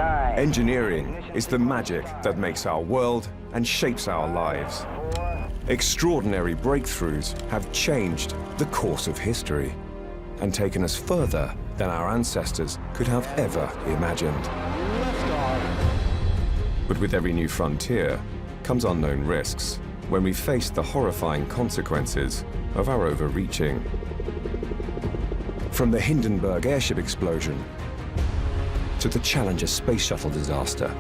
Engineering is the magic that makes our world and shapes our lives. Extraordinary breakthroughs have changed the course of history and taken us further than our ancestors could have ever imagined. But with every new frontier comes unknown risks when we face the horrifying consequences of our overreaching. From the Hindenburg airship explosion to the Challenger space shuttle disaster,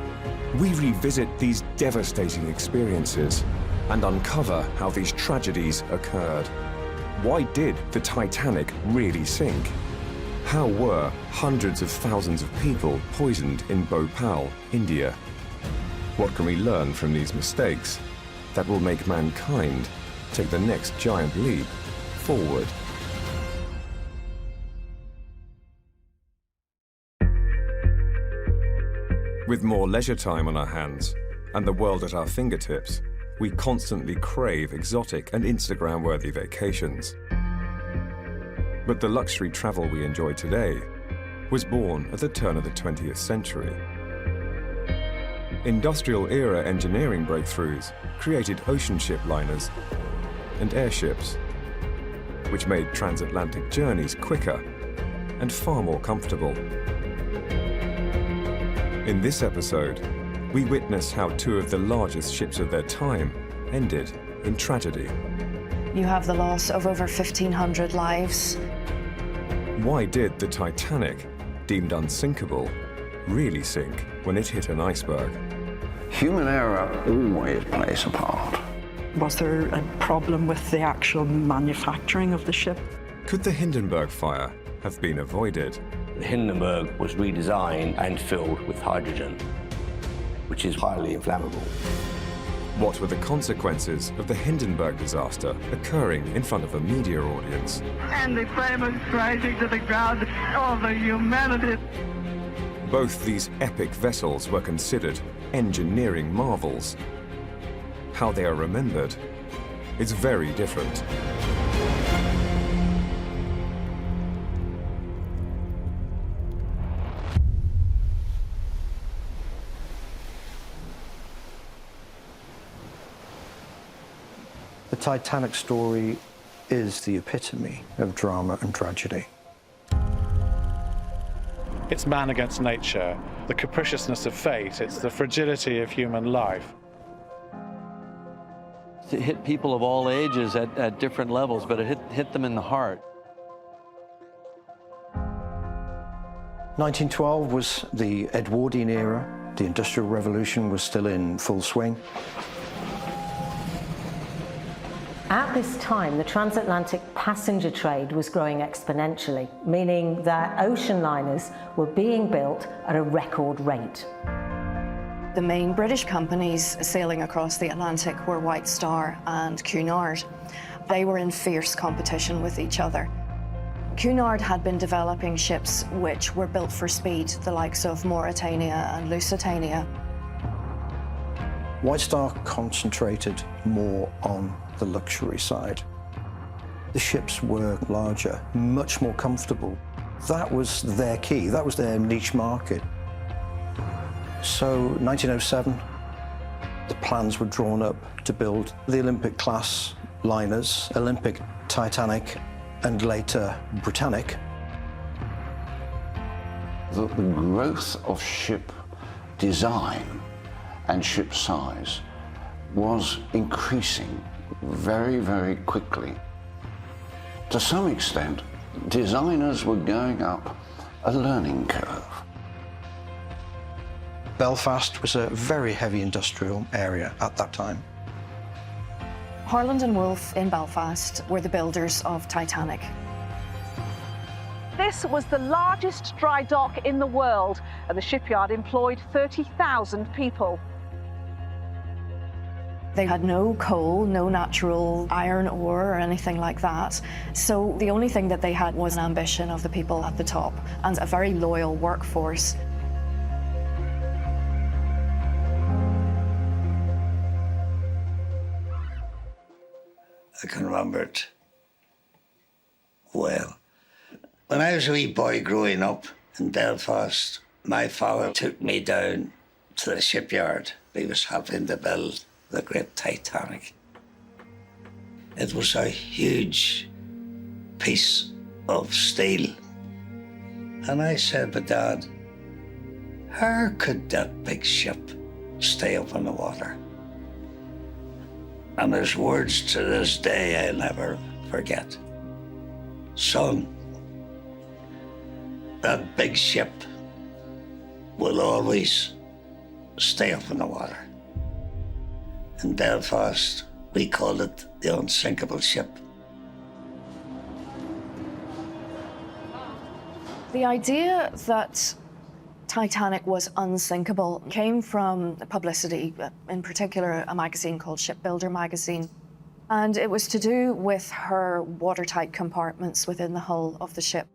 we revisit these devastating experiences and uncover how these tragedies occurred. Why did the Titanic really sink? How were hundreds of thousands of people poisoned in Bhopal, India? What can we learn from these mistakes that will make mankind take the next giant leap forward? With more leisure time on our hands and the world at our fingertips, we constantly crave exotic and Instagram-worthy vacations. But the luxury travel we enjoy today was born at the turn of the 20th century. Industrial-era engineering breakthroughs created ocean ship liners and airships, which made transatlantic journeys quicker and far more comfortable. In this episode, we witness how two of the largest ships of their time ended in tragedy. You have the loss of over 1,500 lives. Why did the Titanic, deemed unsinkable, really sink when it hit an iceberg? Human error always plays a part. Was there a problem with the actual manufacturing of the ship? Could the Hindenburg fire have been avoided? The Hindenburg was redesigned and filled with hydrogen, which is highly inflammable. What were the consequences of the Hindenburg disaster occurring in front of a media audience? And the famous crashing to the ground of the humanity. Both these epic vessels were considered engineering marvels. How they are remembered is very different. The Titanic story is the epitome of drama and tragedy. It's man against nature, the capriciousness of fate, it's the fragility of human life. It hit people of all ages at different levels, but it hit them in the heart. 1912 was the Edwardian era. The Industrial Revolution was still in full swing. At this time, the transatlantic passenger trade was growing exponentially, meaning that ocean liners were being built at a record rate. The main British companies sailing across the Atlantic were White Star and Cunard. They were in fierce competition with each other. Cunard had been developing ships which were built for speed, the likes of Mauretania and Lusitania. White Star concentrated more on the luxury side. The ships were larger, much more comfortable. That was their key, that was their niche market. So 1907, the plans were drawn up to build the Olympic-class liners, Olympic, Titanic, and later Britannic. The growth of ship design and ship size was increasing very, very quickly. To some extent, designers were going up a learning curve. Belfast was a very heavy industrial area at that time. Harland and Wolff in Belfast were the builders of Titanic. This was the largest dry dock in the world, and the shipyard employed 30,000 people. They had no coal, no natural iron ore or anything like that. So the only thing that they had was an ambition of the people at the top and a very loyal workforce. I can remember it well. When I was a wee boy growing up in Belfast, My father took me down to the shipyard. He was helping to build the great Titanic. It was a huge piece of steel. And I said to Dad, how could that big ship stay up in the water? And his words to this day I'll never forget. Son, that big ship will always stay up in the water. In Belfast, we called it the unsinkable ship. The idea that Titanic was unsinkable came from publicity, in particular a magazine called Shipbuilder magazine. And it was to do with her watertight compartments within the hull of the ship.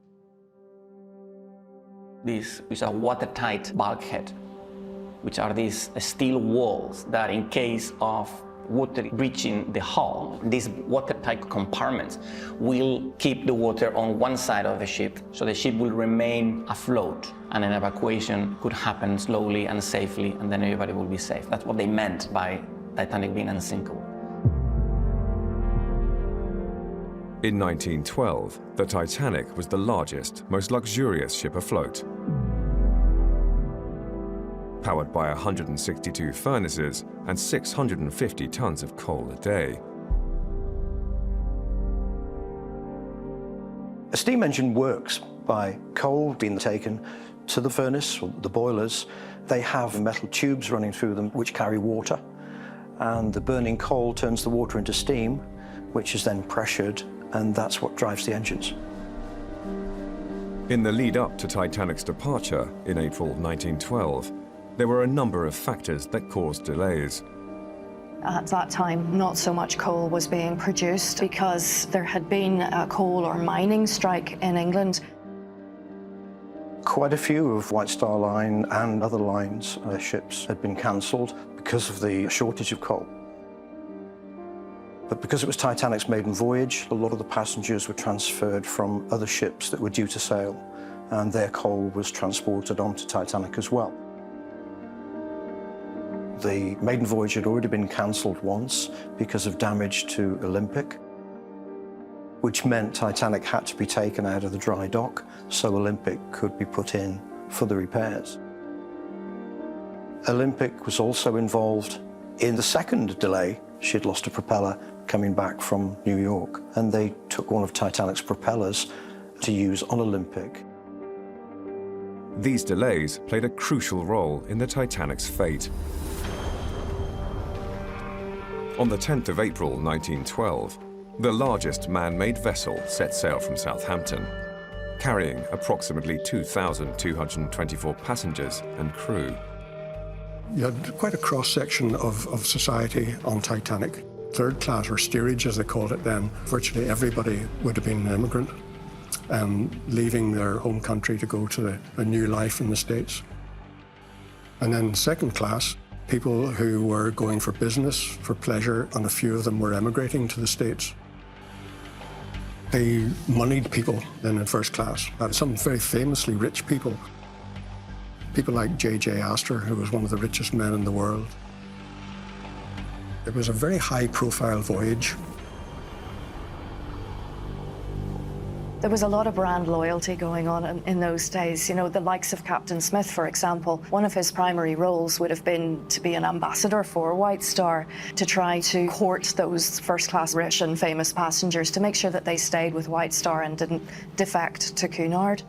This is a watertight bulkhead, which are these steel walls that in case of water reaching the hull, these watertight compartments will keep the water on one side of the ship, so the ship will remain afloat and an evacuation could happen slowly and safely, and then everybody will be safe. That's what they meant by Titanic being unsinkable. In 1912, the Titanic was the largest, most luxurious ship afloat. Powered by 162 furnaces and 650 tons of coal a day. A steam engine works by coal being taken to the furnace, or the boilers. They have metal tubes running through them which carry water, and the burning coal turns the water into steam, which is then pressured, and that's what drives the engines. In the lead up to Titanic's departure in April 1912, there were a number of factors that caused delays. At that time, not so much coal was being produced because there had been a coal or mining strike in England. Quite a few of White Star Line and other lines, ships had been cancelled because of the shortage of coal. But because it was Titanic's maiden voyage, a lot of the passengers were transferred from other ships that were due to sail, and their coal was transported onto Titanic as well. The maiden voyage had already been cancelled once because of damage to Olympic, which meant Titanic had to be taken out of the dry dock so Olympic could be put in for the repairs. Olympic was also involved in the second delay. She'd lost a propeller coming back from New York, and they took one of Titanic's propellers to use on Olympic. These delays played a crucial role in the Titanic's fate. On the 10th of April 1912, the largest man-made vessel set sail from Southampton, carrying approximately 2,224 passengers and crew. You had quite a cross-section of society on Titanic. Third class, or steerage as they called it then, virtually everybody would have been an immigrant, leaving their home country to go to a new life in the States. And then second class, people who were going for business, for pleasure, and a few of them were emigrating to the States. They moneyed people then in first class. Some very famously rich people. People like J.J. Astor, who was one of the richest men in the world. It was a very high-profile voyage. There was a lot of brand loyalty going on in those days. You know, the likes of Captain Smith, for example, one of his primary roles would have been to be an ambassador for White Star, to try to court those first-class rich and famous passengers to make sure that they stayed with White Star and didn't defect to Cunard.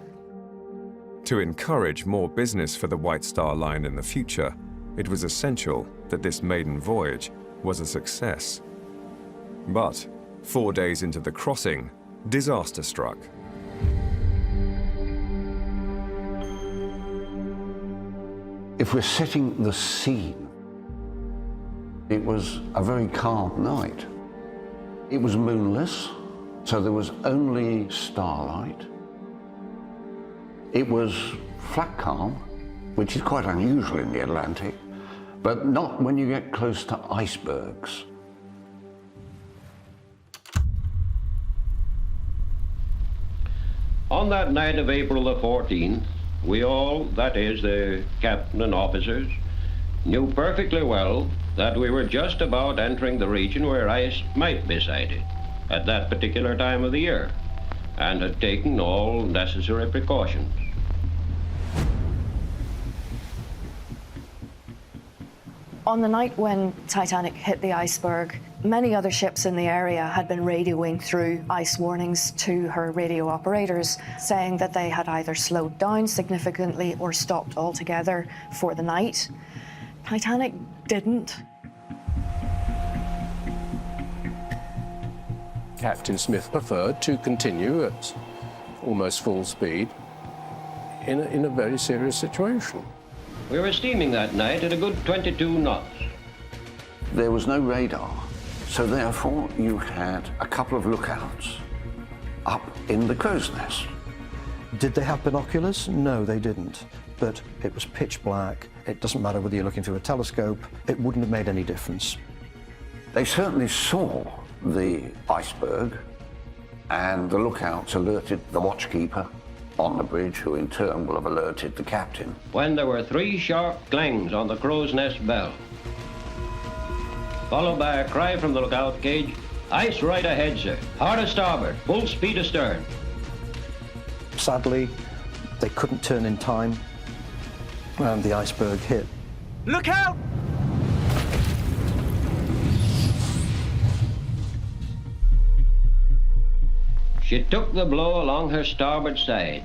To encourage more business for the White Star Line in the future, it was essential that this maiden voyage was a success. But 4 days into the crossing, disaster struck. If we're setting the scene, it was a very calm night. It was moonless, so there was only starlight. It was flat calm, which is quite unusual in the Atlantic, but not when you get close to icebergs. On that night of April the 14th, We all, that is, the captain and officers, knew perfectly well that we were just about entering the region where ice might be sighted at that particular time of the year, and had taken all necessary precautions. On the night when Titanic hit the iceberg, many other ships in the area had been radioing through ice warnings to her radio operators, saying that they had either slowed down significantly or stopped altogether for the night. Titanic didn't. Captain Smith preferred to continue at almost full speed in a very serious situation. We were steaming that night at a good 22 knots. There was no radar, so therefore you had a couple of lookouts up in the crow's nest. Did they have binoculars? No, they didn't. But it was pitch black. It doesn't matter whether you're looking through a telescope. It wouldn't have made any difference. They certainly saw the iceberg, and the lookouts alerted the watchkeeper on the bridge, who in turn will have alerted the captain. When there were 3 sharp clangs on the crow's nest bell, followed by a cry from the lookout cage, "Ice right ahead, sir. Hard a starboard, full speed astern." Sadly, they couldn't turn in time, and the iceberg hit. Look out! She took the blow along her starboard side,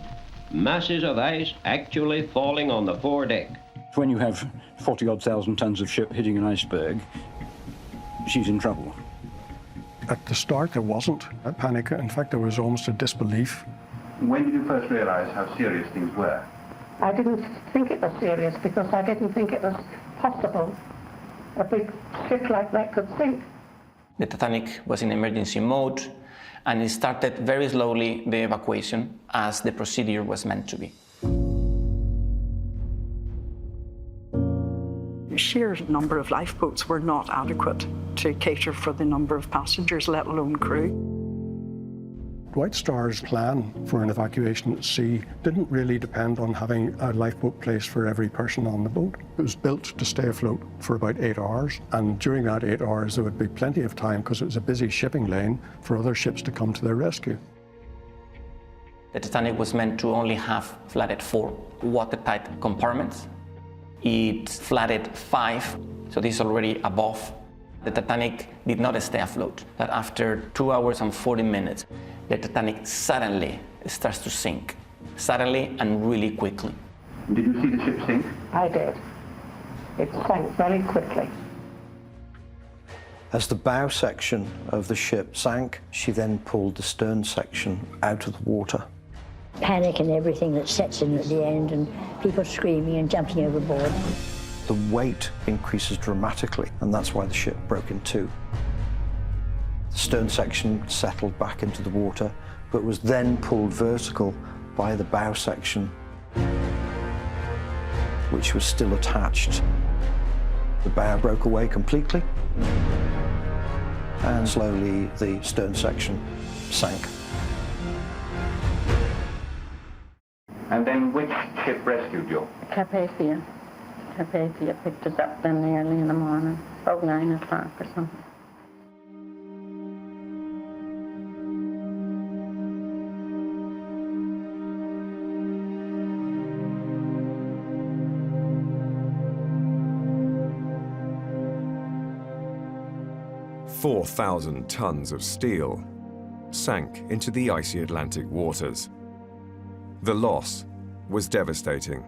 masses of ice actually falling on the foredeck. When you have 40-odd thousand tons of ship hitting an iceberg, she's in trouble. At the start, there wasn't a panic. In fact, there was almost a disbelief. When did you first realize how serious things were? I didn't think it was serious because I didn't think it was possible a big ship like that could sink. The Titanic was in emergency mode, and it started very slowly the evacuation as the procedure was meant to be. Sheer number of lifeboats were not adequate to cater for the number of passengers, let alone crew. White Star's plan for an evacuation at sea didn't really depend on having a lifeboat place for every person on the boat. It was built to stay afloat for about 8 hours, and during that 8 hours there would be plenty of time, because it was a busy shipping lane, for other ships to come to their rescue. The Titanic was meant to only have flooded 4 watertight compartments. It flooded 5, so this is already above. The Titanic did not stay afloat. That after 2 hours and 40 minutes, the Titanic suddenly starts to sink. Suddenly and really quickly. Did you see the ship sink? I did. It sank very quickly. As the bow section of the ship sank, she then pulled the stern section out of the water. Panic and everything that sets in at the end, and people screaming and jumping overboard. The weight increases dramatically, and that's why the ship broke in 2. The stern section settled back into the water, but was then pulled vertical by the bow section, which was still attached. The bow broke away completely, and slowly the stern section sank. And then which ship rescued you? Carpathia. Carpathia picked us up then early in the morning, about 9 o'clock or something. "4,000 tons of steel sank into the icy Atlantic waters. The loss was devastating.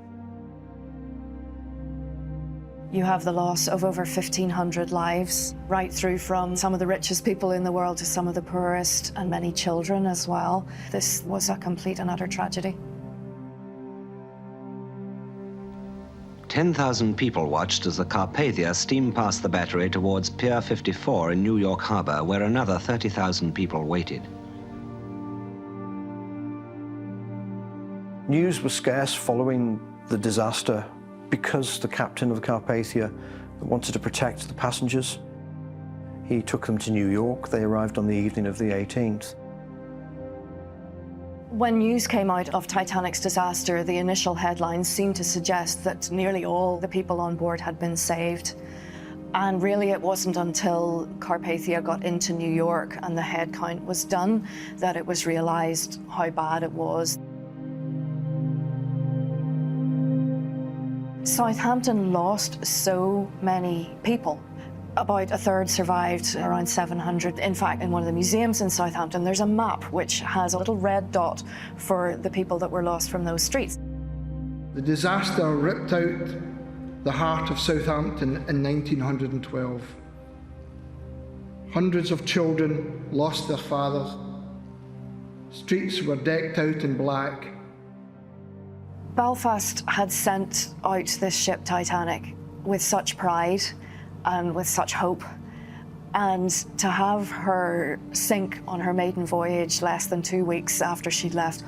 You have the loss of over 1,500 lives, right through from some of the richest people in the world to some of the poorest, and many children as well. This was a complete and utter tragedy. 10,000 people watched as the Carpathia steamed past the battery towards Pier 54 in New York Harbor, where another 30,000 people waited. News was scarce following the disaster because the captain of the Carpathia wanted to protect the passengers. He took them to New York. They arrived on the evening of the 18th. When news came out of Titanic's disaster, the initial headlines seemed to suggest that nearly all the people on board had been saved. And really it wasn't until Carpathia got into New York and the head count was done that it was realized how bad it was. Southampton lost so many people. About a third survived, around 700. In fact, in one of the museums in Southampton, there's a map which has a little red dot for the people that were lost from those streets. The disaster ripped out the heart of Southampton in 1912. Hundreds of children lost their fathers. Streets were decked out in black. Belfast had sent out this ship Titanic with such pride and with such hope. And to have her sink on her maiden voyage less than 2 weeks after she'd left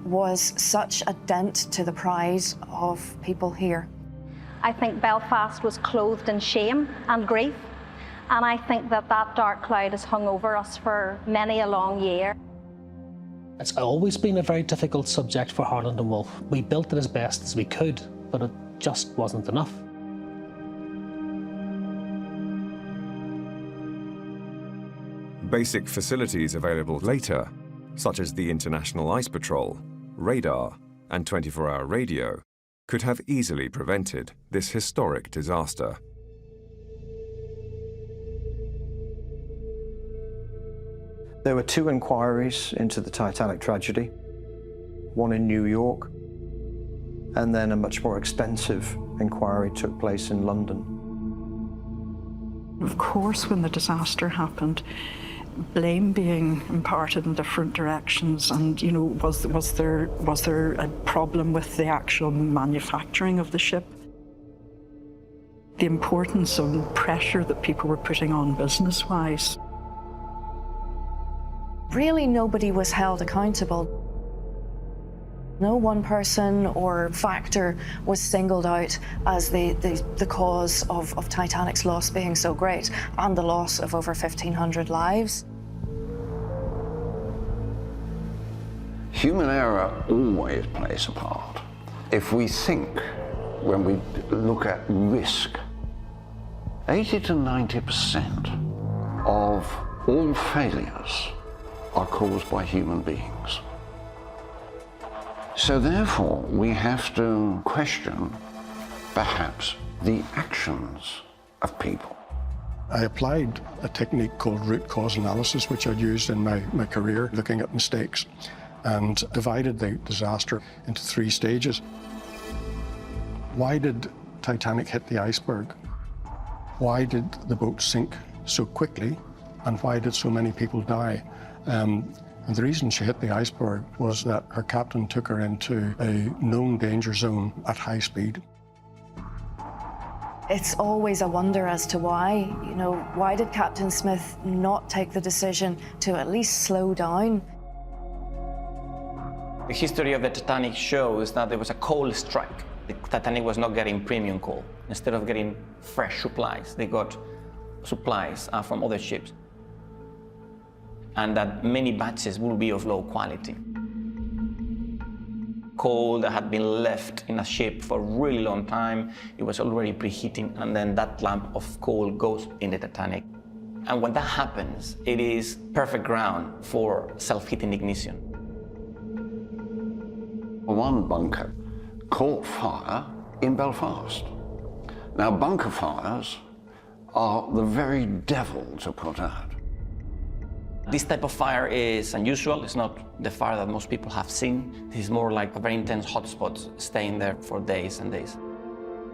was such a dent to the pride of people here. I think Belfast was clothed in shame and grief, and I think that that dark cloud has hung over us for many a long year. It's always been a very difficult subject for Harland and Wolff. We built it as best as we could, but it just wasn't enough. Basic facilities available later, such as the International Ice Patrol, radar, and 24-hour radio, could have easily prevented this historic disaster. There were 2 inquiries into the Titanic tragedy, one in New York, and then a much more expensive inquiry took place in London. Of course, when the disaster happened, blame being imparted in different directions, and was there a problem with the actual manufacturing of the ship? The importance of the pressure that people were putting on business-wise. Really, nobody was held accountable. No one person or factor was singled out as the cause of Titanic's loss being so great and the loss of over 1,500 lives. Human error always plays a part. If we think, when we look at risk, 80 to 90% of all failures are caused by human beings. So therefore, we have to question, perhaps, the actions of people. I applied a technique called root cause analysis, which I'd used in my career, looking at mistakes, and divided the disaster into 3 stages. Why did Titanic hit the iceberg? Why did the boat sink so quickly? And why did so many people die? And the reason she hit the iceberg was that her captain took her into a known danger zone at high speed. It's always a wonder as to why. Why did Captain Smith not take the decision to at least slow down? The history of the Titanic shows that there was a coal strike. The Titanic was not getting premium coal. Instead of getting fresh supplies, they got supplies from other ships. And that many batches will be of low quality. Coal that had been left in a ship for a really long time, it was already preheating, and then that lump of coal goes in the Titanic. And when that happens, it is perfect ground for self-heating ignition. One bunker caught fire in Belfast. Now, bunker fires are the very devil to put out. This type of fire is unusual. It's not the fire that most people have seen. This is more like a very intense hotspot, staying there for days and days.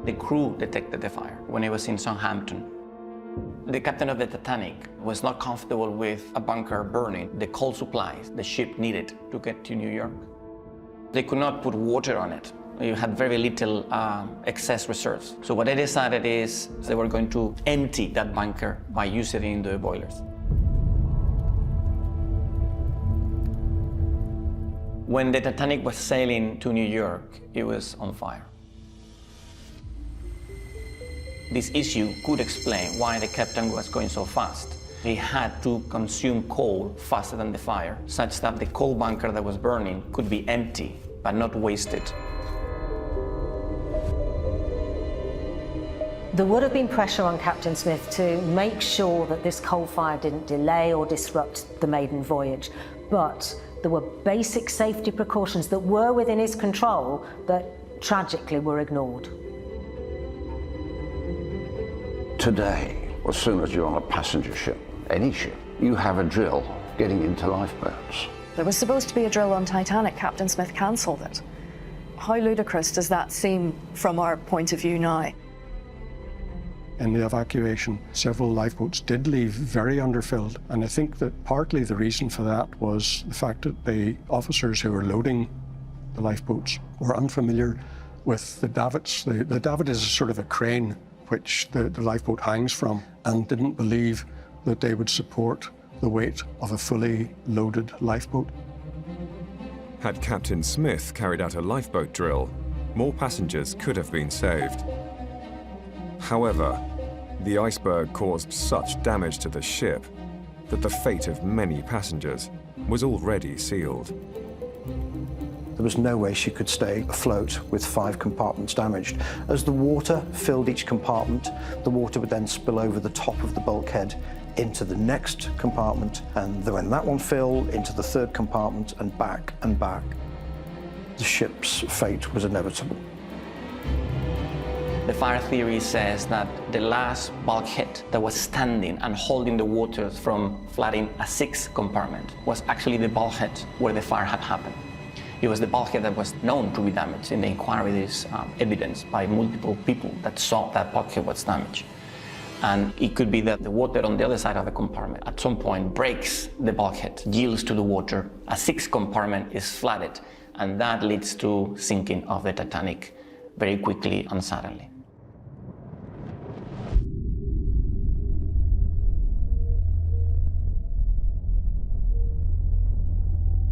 The crew detected the fire when it was in Southampton. The captain of the Titanic was not comfortable with a bunker burning. The coal supplies the ship needed to get to New York. They could not put water on it. You had very little excess reserves. So what they decided is they were going to empty that bunker by using it in the boilers. When the Titanic was sailing to New York, it was on fire. This issue could explain why the captain was going so fast. They had to consume coal faster than the fire, such that the coal bunker that was burning could be empty, but not wasted. There would have been pressure on Captain Smith to make sure that this coal fire didn't delay or disrupt the maiden voyage, but there were basic safety precautions that were within his control that tragically were ignored. Today, as soon as you're on a passenger ship, any ship, you have a drill getting into lifeboats. There was supposed to be a drill on Titanic. Captain Smith cancelled it. How ludicrous does that seem from our point of view now? In the evacuation, several lifeboats did leave very underfilled, and I think that partly the reason for that was the fact that the officers who were loading the lifeboats were unfamiliar with the davits. The davit is sort of a crane which the lifeboat hangs from, and didn't believe that they would support the weight of a fully loaded lifeboat. Had Captain Smith carried out a lifeboat drill, more passengers could have been saved. However, the iceberg caused such damage to the ship that the fate of many passengers was already sealed. There was no way she could stay afloat with 5 compartments damaged. As the water filled each compartment, the water would then spill over the top of the bulkhead into the next compartment, and then when that one filled, into the 3rd compartment, and back and back. The ship's fate was inevitable. The fire theory says that the last bulkhead that was standing and holding the water from flooding a 6th compartment was actually the bulkhead where the fire had happened. It was the bulkhead that was known to be damaged. In the inquiry, there's evidence by multiple people that saw that bulkhead was damaged. And it could be that the water on the other side of the compartment at some point breaks the bulkhead, yields to the water, a 6th compartment is flooded, and that leads to sinking of the Titanic very quickly and suddenly.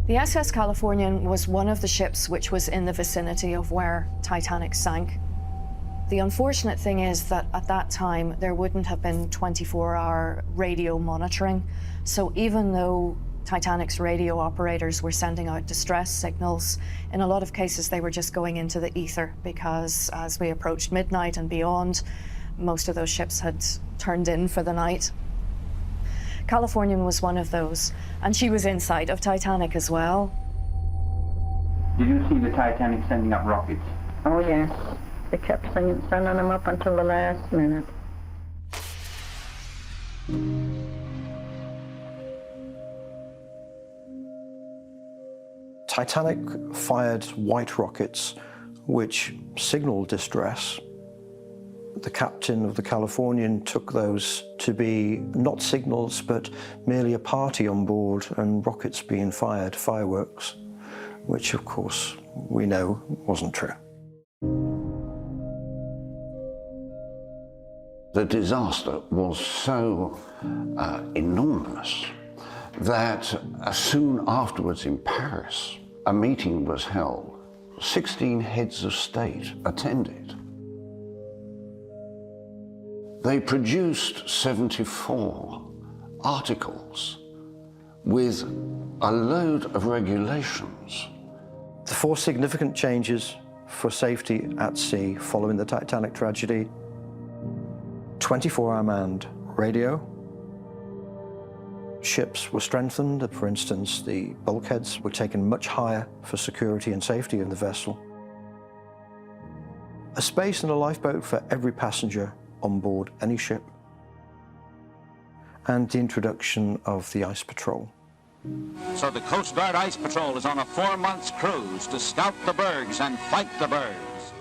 The SS Californian was one of the ships which was in the vicinity of where Titanic sank. The unfortunate thing is that at that time there wouldn't have been 24-hour radio monitoring. So even though Titanic's radio operators were sending out distress signals, in a lot of cases they were just going into the ether, because as we approached midnight and beyond, most of those ships had turned in for the night. Californian was one of those, and she was inside of Titanic as well. Did you see the Titanic sending up rockets? Oh yes, they kept sending them up until the last minute. Titanic fired white rockets which signaled distress. The captain of the Californian took those to be not signals, but merely a party on board and rockets being fired, fireworks, which of course we know wasn't true. The disaster was so enormous that soon afterwards in Paris, a meeting was held. 16 heads of state attended. They produced 74 articles with a load of regulations. The 4 significant changes for safety at sea following the Titanic tragedy: 24-hour manned radio. Ships were strengthened. For instance, the bulkheads were taken much higher for security and safety of the vessel. A space in a lifeboat for every passenger on board any ship, and the introduction of the ice patrol. So the Coast Guard Ice Patrol is on a 4-month cruise to scout the bergs and fight the bergs.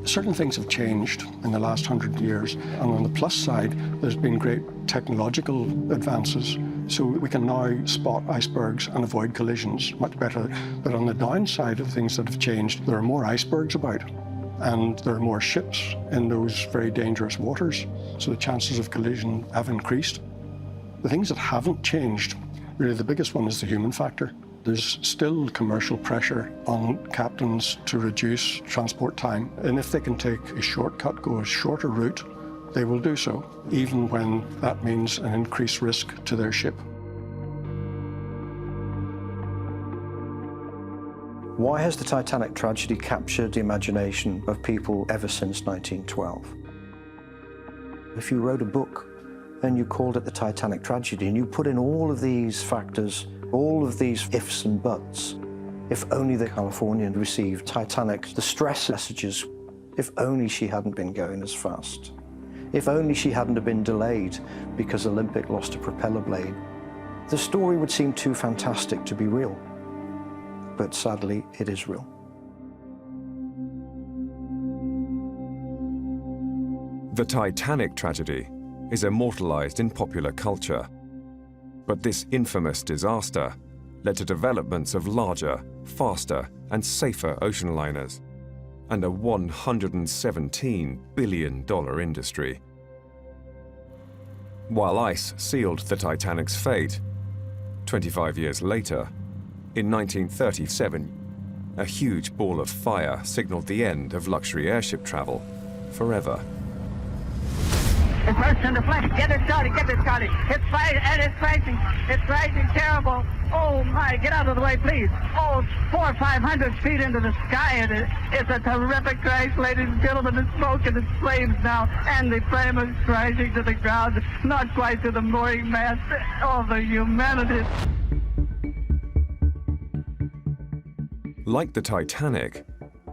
Certain things have changed in the last 100 years, and on the plus side, there's been great technological advances. So we can now spot icebergs and avoid collisions much better. But on the downside of things that have changed, there are more icebergs about, and there are more ships in those very dangerous waters. So the chances of collision have increased. The things that haven't changed, really the biggest one is the human factor. There's still commercial pressure on captains to reduce transport time, and if they can take a shortcut, go a shorter route, they will do so, even when that means an increased risk to their ship. Why has the Titanic tragedy captured the imagination of people ever since 1912? If you wrote a book and you called it the Titanic tragedy and you put in all of these factors, all of these ifs and buts, if only the Californian received Titanic distress messages, if only she hadn't been going as fast, if only she hadn't have been delayed because Olympic lost a propeller blade, the story would seem too fantastic to be real. But sadly, it is real. The Titanic tragedy is immortalized in popular culture. But this infamous disaster led to developments of larger, faster, and safer ocean liners, and a $117 billion industry. While ice sealed the Titanic's fate, 25 years later, in 1937, a huge ball of fire signaled the end of luxury airship travel forever. It bursts into flames. Get it started, get it started. It's fighting, and it's rising. It's rising terrible. Oh my, get out of the way, please. Oh, 400 or 500 feet into the sky, and it's a terrific crash, ladies and gentlemen. It's smoke and it's flames now, and the flame is rising to the ground, not quite to the mooring mast. Oh, the humanity. Like the Titanic,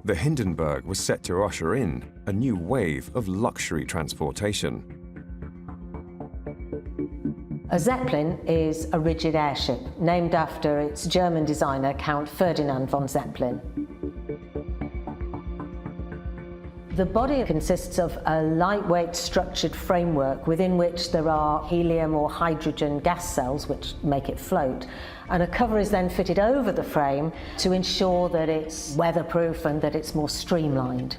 the Hindenburg was set to usher in a new wave of luxury transportation. A Zeppelin is a rigid airship named after its German designer, Count Ferdinand von Zeppelin. The body consists of a lightweight structured framework within which there are helium or hydrogen gas cells which make it float, and a cover is then fitted over the frame to ensure that it's weatherproof and that it's more streamlined.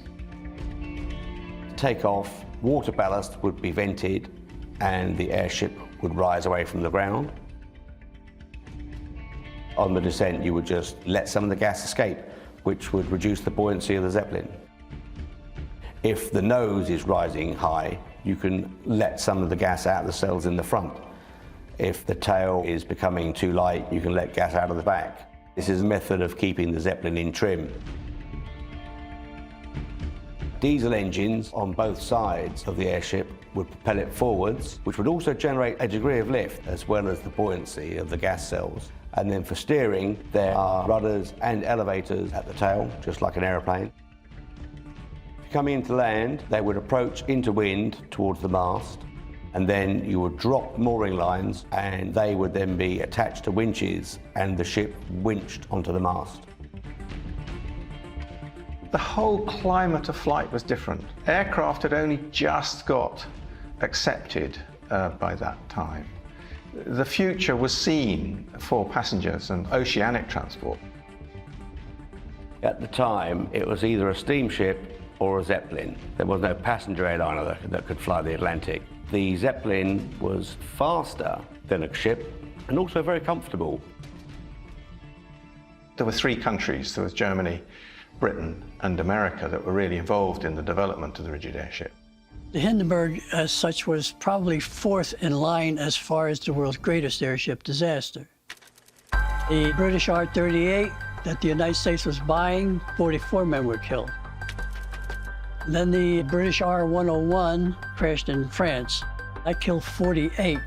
Takeoff, water ballast would be vented and the airship would rise away from the ground. On the descent, you would just let some of the gas escape, which would reduce the buoyancy of the Zeppelin. If the nose is rising high, you can let some of the gas out of the cells in the front. If the tail is becoming too light, you can let gas out of the back. This is a method of keeping the Zeppelin in trim. Diesel engines on both sides of the airship would propel it forwards, which would also generate a degree of lift as well as the buoyancy of the gas cells. And then for steering, there are rudders and elevators at the tail, just like an aeroplane. Coming into land, they would approach into wind towards the mast, and then you would drop mooring lines and they would then be attached to winches and the ship winched onto the mast. The whole climate of flight was different. Aircraft had only just got accepted by that time. The future was seen for passengers and oceanic transport. At the time, it was either a steamship or a Zeppelin. There was no passenger airliner that could fly the Atlantic. The Zeppelin was faster than a ship and also very comfortable. There were three countries. There was Germany, Britain and America that were really involved in the development of the rigid airship. The Hindenburg, as such, was probably fourth in line as far as the world's greatest airship disaster. The British R-38 that the United States was buying, 44 men were killed. Then the British R-101 crashed in France. That killed 48.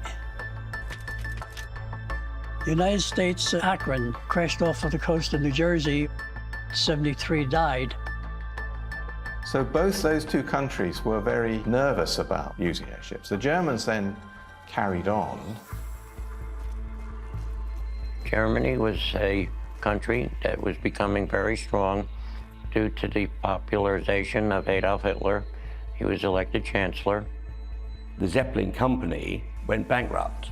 The United States Akron crashed off of the coast of New Jersey. 73 died. So both those two countries were very nervous about using airships. The Germans then carried on. Germany was a country that was becoming very strong due to the popularization of Adolf Hitler. He was elected chancellor. The Zeppelin company went bankrupt.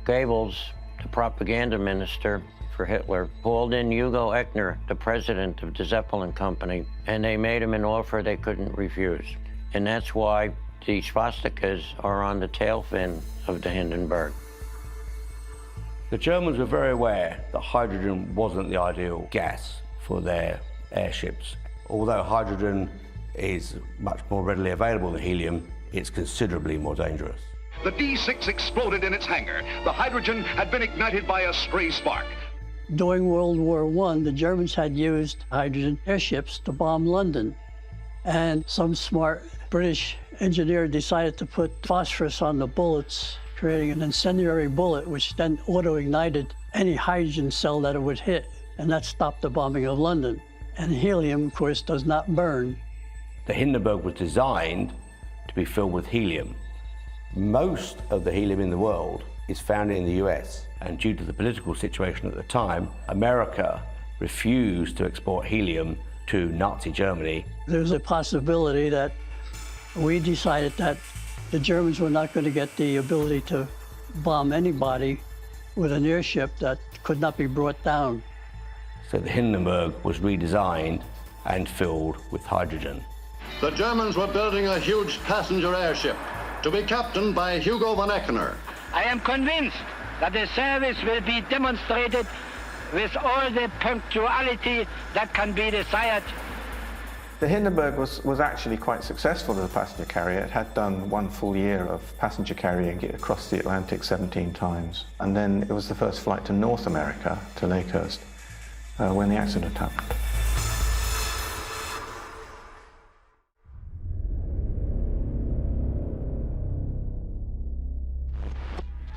Goebbels, the propaganda minister for Hitler, called in Hugo Echner, the president of the Zeppelin company, and they made him an offer they couldn't refuse. And that's why the swastikas are on the tail fin of the Hindenburg. The Germans were very aware that hydrogen wasn't the ideal gas for their airships. Although hydrogen is much more readily available than helium, it's considerably more dangerous. The D6 exploded in its hangar. The hydrogen had been ignited by a stray spark. During World War I, the Germans had used hydrogen airships to bomb London. And some smart British engineer decided to put phosphorus on the bullets, creating an incendiary bullet, which then auto-ignited any hydrogen cell that it would hit. And that stopped the bombing of London. And helium, of course, does not burn. The Hindenburg was designed to be filled with helium. Most of the helium in the world is found in the US, and due to the political situation at the time, America refused to export helium to Nazi Germany. There's a possibility that we decided that the Germans were not going to get the ability to bomb anybody with an airship that could not be brought down. So the Hindenburg was redesigned and filled with hydrogen. The Germans were building a huge passenger airship to be captained by Hugo von Eckener. I am convinced that the service will be demonstrated with all the punctuality that can be desired. The Hindenburg was actually quite successful as a passenger carrier. It had done 1 full year of passenger carrying across the Atlantic 17 times. And then it was the first flight to North America, to Lakehurst, when the accident happened.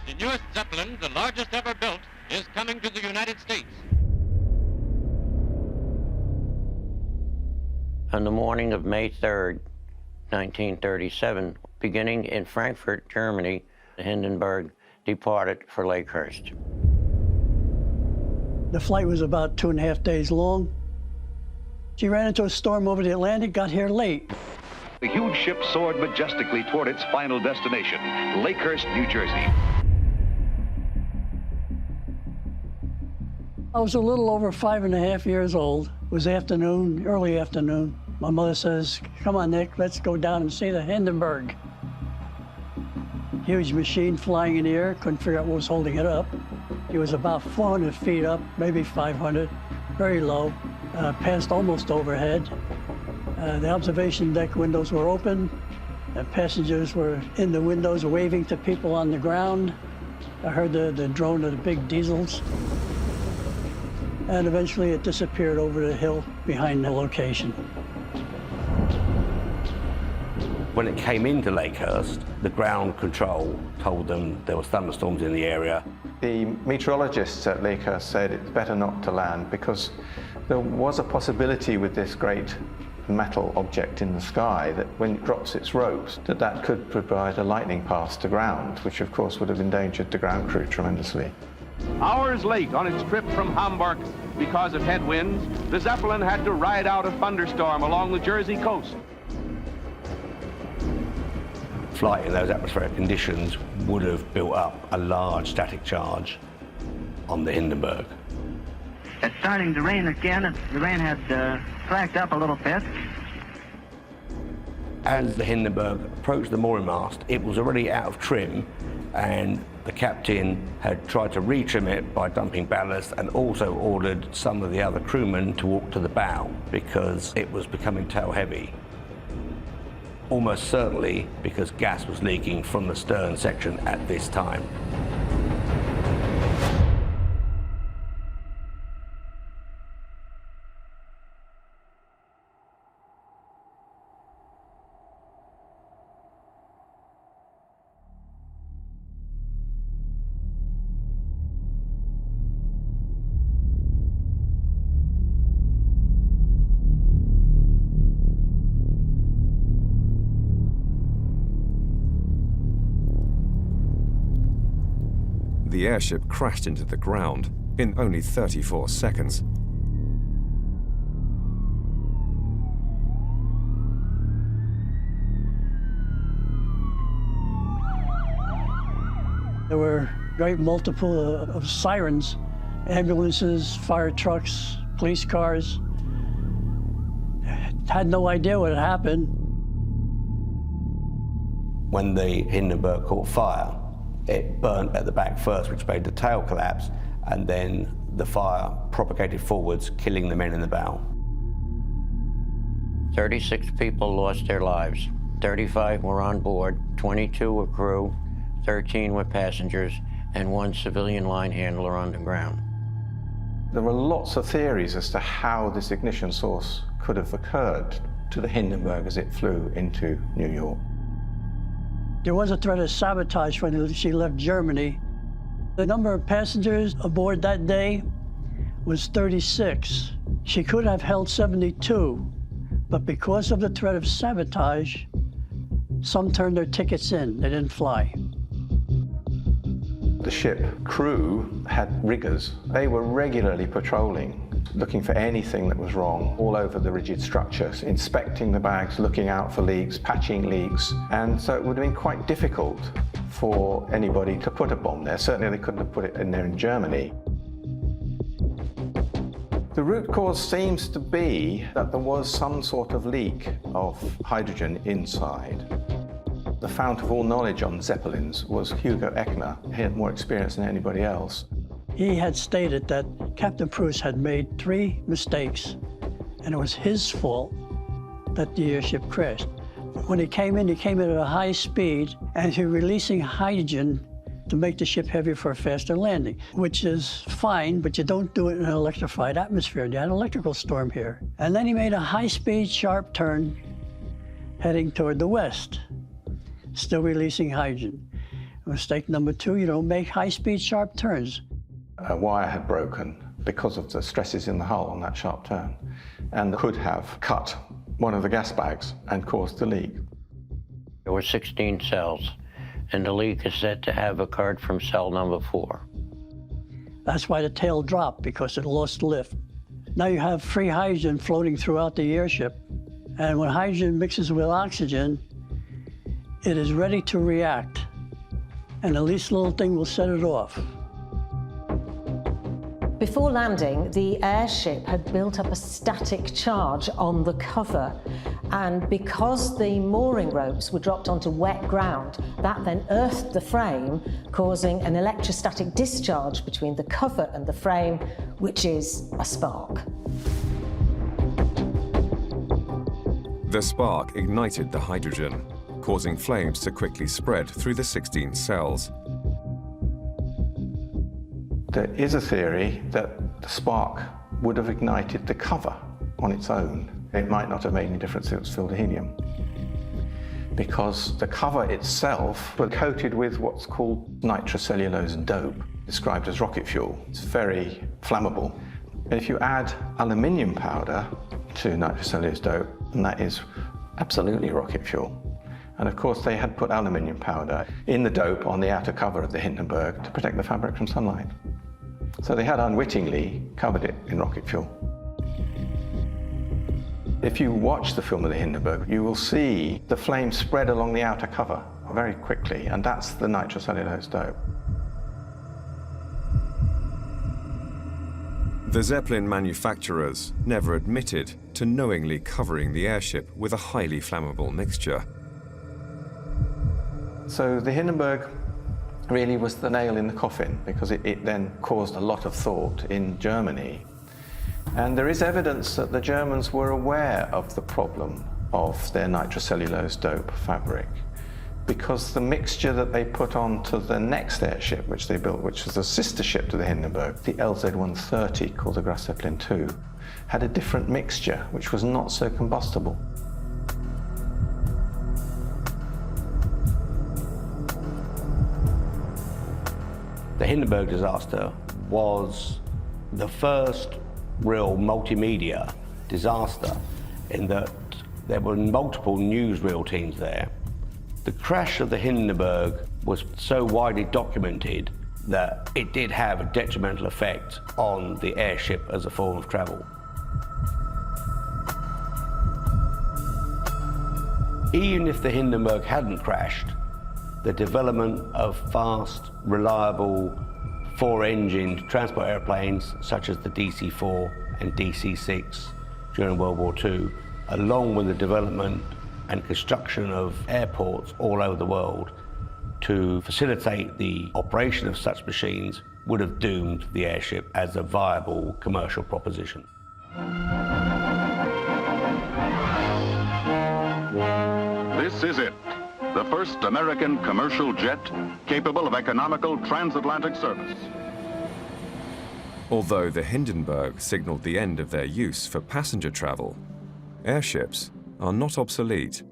The newest Zeppelin, the largest ever built, is coming to the United States. On the morning of May 3rd, 1937, beginning in Frankfurt, Germany, the Hindenburg departed for Lakehurst. The flight was about 2.5 days long. She ran into a storm over the Atlantic, got here late. The huge ship soared majestically toward its final destination, Lakehurst, New Jersey. I was a little over 5.5 years old. It was afternoon, early afternoon. My mother says, "Come on, Nick, let's go down and see the Hindenburg." Huge machine flying in the air, couldn't figure out what was holding it up. It was about 400 feet up, maybe 500, very low, passed almost overhead. The observation deck windows were open. Passengers were in the windows waving to people on the ground. I heard the drone of the big diesels. And eventually it disappeared over the hill behind the location. When it came into Lakehurst, the ground control told them there were thunderstorms in the area. The meteorologists at Lakehurst said it's better not to land because there was a possibility with this great metal object in the sky that when it drops its ropes, that could provide a lightning path to ground, which of course would have endangered the ground crew tremendously. Hours late on its trip from Hamburg because of headwinds, the Zeppelin had to ride out a thunderstorm along the Jersey coast. Flight in those atmospheric conditions would have built up a large static charge on the Hindenburg. It's starting to rain again. The rain has slacked up a little bit. As the Hindenburg approached the mooring mast, it was already out of trim, and the captain had tried to retrim it by dumping ballast and also ordered some of the other crewmen to walk to the bow because it was becoming tail heavy. Almost certainly because gas was leaking from the stern section at this time. The airship crashed into the ground in only 34 seconds. There were great multiple of sirens, ambulances, fire trucks, police cars. Had no idea what had happened. When the Hindenburg caught fire, It burnt at the back first, which made the tail collapse, and then the fire propagated forwards, killing the men in the bow. 36 people lost their lives. 35 were on board, 22 were crew, 13 were passengers, and 1 civilian line handler on the ground. There were lots of theories as to how this ignition source could have occurred to the Hindenburg as it flew into New York. There was a threat of sabotage when she left Germany. The number of passengers aboard that day was 36. She could have held 72, but because of the threat of sabotage, some turned their tickets in. They didn't fly. The ship crew had riggers. They were regularly patrolling, looking for anything that was wrong all over the rigid structures, inspecting the bags, looking out for leaks, patching leaks. And so it would have been quite difficult for anybody to put a bomb there. Certainly they couldn't have put it in there in Germany. The root cause seems to be that there was some sort of leak of hydrogen inside. The fount of all knowledge on Zeppelins was Hugo Echner. He had more experience than anybody else. He had stated that Captain Proust had made 3 mistakes, and it was his fault that the airship crashed. When he came in at a high speed, and he was releasing hydrogen to make the ship heavier for a faster landing, which is fine, but you don't do it in an electrified atmosphere. You had an electrical storm here. And then he made a high-speed, sharp turn heading toward the west, still releasing hydrogen. Mistake number 2, you don't make high-speed, sharp turns. A wire had broken because of the stresses in the hull on that sharp turn, and could have cut one of the gas bags and caused the leak. There were 16 cells, and the leak is said to have occurred from cell number 4. That's why the tail dropped, because it lost lift. Now you have free hydrogen floating throughout the airship, and when hydrogen mixes with oxygen, it is ready to react, and the least little thing will set it off. Before landing, the airship had built up a static charge on the cover, and because the mooring ropes were dropped onto wet ground, that then earthed the frame, causing an electrostatic discharge between the cover and the frame, which is a spark. The spark ignited the hydrogen, causing flames to quickly spread through the 16 cells. There is a theory that the spark would have ignited the cover on its own. It might not have made any difference if it was filled with helium, because the cover itself was coated with what's called nitrocellulose dope, described as rocket fuel. It's very flammable. And if you add aluminium powder to nitrocellulose dope, and that is absolutely rocket fuel. And of course they had put aluminium powder in the dope on the outer cover of the Hindenburg to protect the fabric from sunlight. So they had unwittingly covered it in rocket fuel. If you watch the film of the Hindenburg, you will see the flame spread along the outer cover very quickly, and that's the nitrocellulose dope. The Zeppelin manufacturers never admitted to knowingly covering the airship with a highly flammable mixture. So the Hindenburg really was the nail in the coffin, because it then caused a lot of thought in Germany. And there is evidence that the Germans were aware of the problem of their nitrocellulose dope fabric, because the mixture that they put onto the next airship which they built, which was a sister ship to the Hindenburg, the LZ-130, called the Graf Zeppelin II, had a different mixture which was not so combustible. The Hindenburg disaster was the first real multimedia disaster in that there were multiple newsreel teams there. The crash of the Hindenburg was so widely documented that it did have a detrimental effect on the airship as a form of travel. Even if the Hindenburg hadn't crashed, the development of fast, reliable, 4-engined transport airplanes such as the DC-4 and DC-6 during World War II, along with the development and construction of airports all over the world, to facilitate the operation of such machines would have doomed the airship as a viable commercial proposition. This is it, the first American commercial jet capable of economical transatlantic service. Although the Hindenburg signaled the end of their use for passenger travel, airships are not obsolete.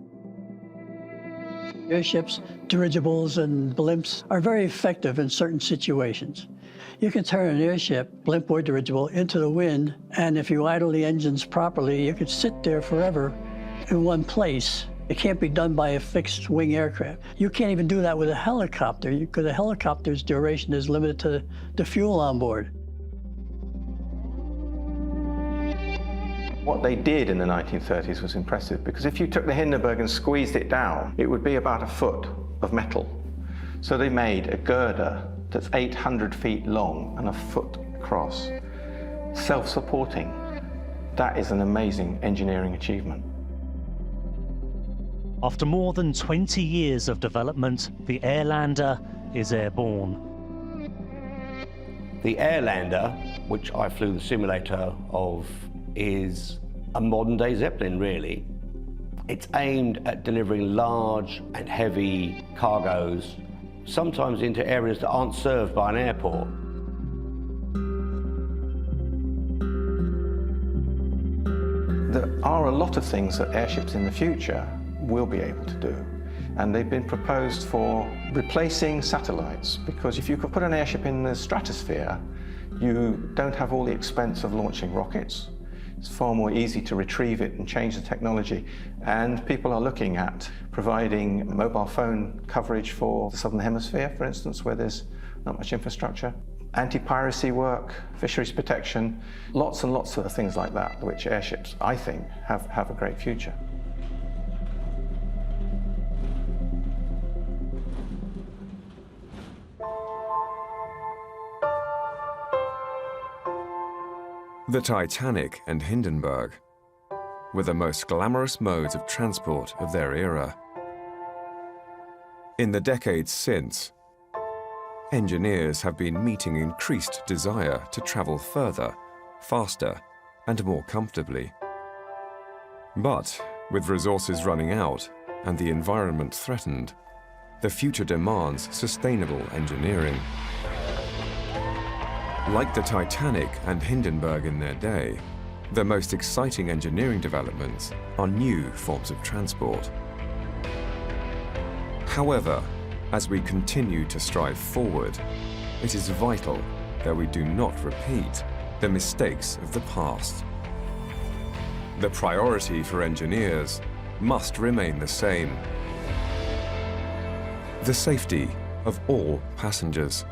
Airships, dirigibles, and blimps are very effective in certain situations. You can turn an airship, blimp or dirigible, into the wind, and if you idle the engines properly, you could sit there forever in one place. It can't be done by a fixed-wing aircraft. You can't even do that with a helicopter, because a helicopter's duration is limited to the fuel on board. What they did in the 1930s was impressive, because if you took the Hindenburg and squeezed it down, it would be about a foot of metal. So they made a girder that's 800 feet long and a foot across, self-supporting. That is an amazing engineering achievement. After more than 20 years of development, the Airlander is airborne. The Airlander, which I flew the simulator of, is a modern-day Zeppelin, really. It's aimed at delivering large and heavy cargoes, sometimes into areas that aren't served by an airport. There are a lot of things that airships in the future will be able to do, and they've been proposed for replacing satellites, because if you could put an airship in the stratosphere, you don't have all the expense of launching rockets. It's far more easy to retrieve it and change the technology, and people are looking at providing mobile phone coverage for the Southern Hemisphere, for instance, where there's not much infrastructure. Anti-piracy work, fisheries protection, lots and lots of things like that, which airships, I think, have a great future. The Titanic and Hindenburg were the most glamorous modes of transport of their era. In the decades since, engineers have been meeting increased desire to travel further, faster, and more comfortably. But with resources running out and the environment threatened, the future demands sustainable engineering. Like the Titanic and Hindenburg in their day, the most exciting engineering developments are new forms of transport. However, as we continue to strive forward, it is vital that we do not repeat the mistakes of the past. The priority for engineers must remain the same: the safety of all passengers.